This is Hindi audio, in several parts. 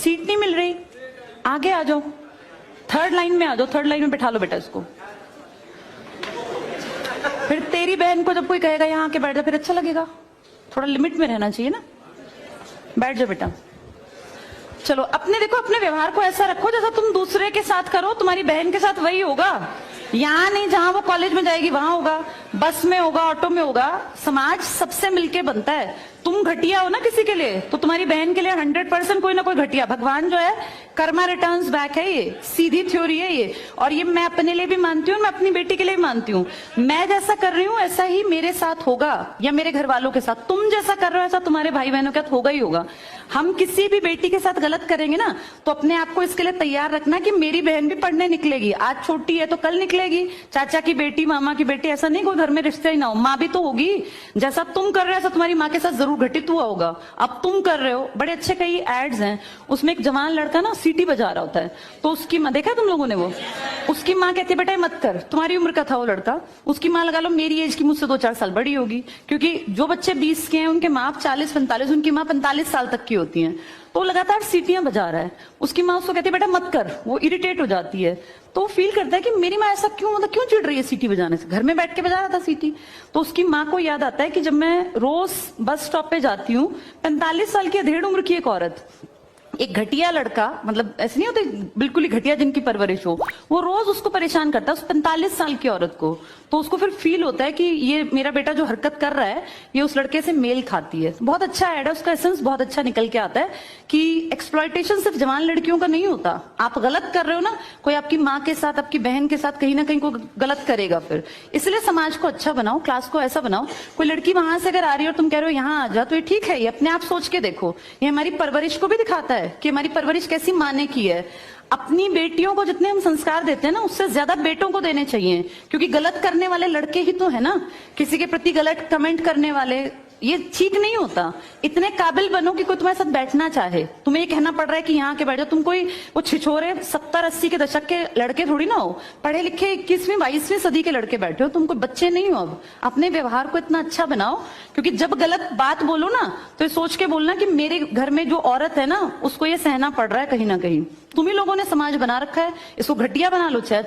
सीट नहीं मिल रही, आगे आ जाओ, थर्ड लाइन में आ जाओ, थर्ड लाइन में बैठा लो बेटा इसको। फिर तेरी बहन को जब कोई कहेगा यहाँ आके बैठ जा, फिर अच्छा लगेगा? थोड़ा लिमिट में रहना चाहिए ना। बैठ जाओ बेटा। चलो अपने देखो, अपने व्यवहार को ऐसा रखो जैसा तुम दूसरे के साथ करो, तुम्हारी बहन के साथ वही होगा। यहाँ नहीं, जहां वो कॉलेज में जाएगी वहां होगा, बस में होगा, ऑटो में होगा। समाज सबसे मिलके बनता है। तुम घटिया हो ना किसी के लिए, तो तुम्हारी बहन के लिए 100% कोई ना कोई घटिया। भगवान जो है कर्मा रिटर्न्स बैक है, ये सीधी थ्योरी है ये। और ये मैं अपने लिए भी मानती हूँ, मैं अपनी बेटी के लिए भी मानती हूँ। मैं जैसा कर रही हूँ ऐसा ही मेरे साथ होगा, या मेरे घर वालों के साथ। तुम जैसा कर रहे हो ऐसा तुम्हारे भाई बहनों के साथ होगा ही होगा। हम किसी भी बेटी के साथ गलत करेंगे ना, तो अपने आप को इसके लिए तैयार रखना कि मेरी बहन भी पढ़ने निकलेगी। आज छोटी है तो कल निकलेगी। चाचा की बेटी, मामा की बेटी, ऐसा नहीं कोई घर में रिश्ते ही ना हो, माँ भी तो होगी। जैसा तुम कर रहे हो ऐसा तुम्हारी माँ के साथ जरूर घटित हुआ होगा। अब तुम कर रहे हो, बड़े अच्छे कई एड्स हैं, उसमें एक जवान लड़का ना सीटी बजा रहा होता है, तो उसकी माँ, देखा तुम लोगों ने वो, उसकी माँ कहती है बेटा मत कर। तुम्हारी उम्र का था वो लड़का, उसकी माँ लगा लो मेरी एज की मुझसे 2-4 साल बड़ी होगी, क्योंकि जो बच्चे 20 के हैं उनके माँ 40-45, उनकी माँ 45 साल तक की होती है। तो लगातार सीटियां बजा रहा है, उसकी माँ उसको कहती है बेटा मत कर, वो इरिटेट हो जाती है। तो फील करता है कि मेरी माँ ऐसा क्यों, मतलब क्यों चिढ़ रही है सीटी बजाने से, घर में बैठ के बजा रहा था सीटी। तो उसकी माँ को याद आता है कि जब मैं रोज बस स्टॉप पे जाती हूँ, 45 साल की अधेड़ उम्र की एक औरत, एक घटिया लड़का, मतलब ऐसे नहीं होते बिल्कुल ही घटिया जिनकी परवरिश हो, वो रोज उसको परेशान करता है, उस 45 साल की औरत को। तो उसको फिर फील होता है कि ये मेरा बेटा जो हरकत कर रहा है ये उस लड़के से मेल खाती है। बहुत अच्छा ऐड है, उसका एसेंस बहुत अच्छा निकल के आता है कि एक्सप्लॉयटेशन सिर्फ जवान लड़कियों का नहीं होता। आप गलत कर रहे हो ना, कोई आपकी माँ के साथ, आपकी बहन के साथ कहीं ना कहीं को गलत करेगा फिर। इसलिए समाज को अच्छा बनाओ, क्लास को ऐसा बनाओ, कोई लड़की वहां से अगर आ रही है और तुम कह रहे हो यहाँ आ जा, तो ये ठीक है, ये अपने आप सोच के देखो, ये हमारी परवरिश को भी दिखाता है कि हमारी परवरिश कैसी माँ ने की है। अपनी बेटियों को जितने हम संस्कार देते हैं ना, उससे ज्यादा बेटों को देने चाहिए, क्योंकि गलत करने वाले लड़के ही तो है ना, किसी के प्रति गलत कमेंट करने वाले। ये ठीक नहीं होता। इतने काबिल बनो कि कोई तुम्हारे साथ बैठना चाहे। तुम्हें ये कहना पड़ रहा है कि यहाँ के बैठ जाओ, तुम कोई वो छिछोरे 70-80 के दशक के लड़के थोड़ी ना हो, पढ़े लिखे 21वीं-22वीं सदी के लड़के बैठे हो, तुम कोई बच्चे नहीं हो। अब अपने व्यवहार को इतना अच्छा बनाओ, क्योंकि जब गलत बात बोलो ना तो ये सोच के बोलना कि मेरे घर में जो औरत है ना उसको ये सहना पड़ रहा है कहीं ना कहीं। तुम ही लोगों ने समाज बना रखा है, इसको घटिया बना लो चाहे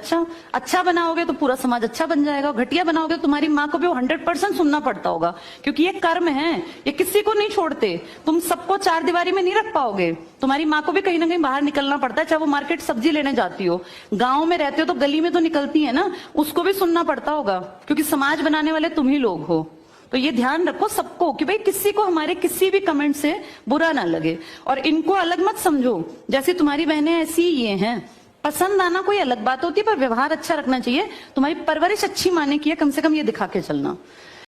अच्छा बनाओगे तो पूरा समाज अच्छा बन जाएगा। घटिया बनाओगे तो तुम्हारी माँ को भी 100% सुनना पड़ता होगा, क्योंकि ये कर्म है, ये किसी को नहीं छोड़ते। तुम सबको 4 दीवारी में नहीं रख पाओगे, तुम्हारी माँ को भी कहीं ना कहीं बाहर निकलना पड़ता है, चाहे वो मार्केट सब्जी लेने जाती हो, गाँव में रहते हो तो गली में तो निकलती है ना, उसको भी सुनना पड़ता होगा, क्योंकि समाज बनाने वाले तुम ही लोग हो। तो ये ध्यान रखो सबको कि भाई किसी को हमारे किसी भी कमेंट से बुरा ना लगे, और इनको अलग मत समझो। जैसी तुम्हारी बहनें ऐसी ही ये हैं। पसंद आना कोई अलग बात होती है, पर व्यवहार अच्छा रखना चाहिए। तुम्हारी परवरिश अच्छी माने की है, कम से कम ये दिखा के चलना।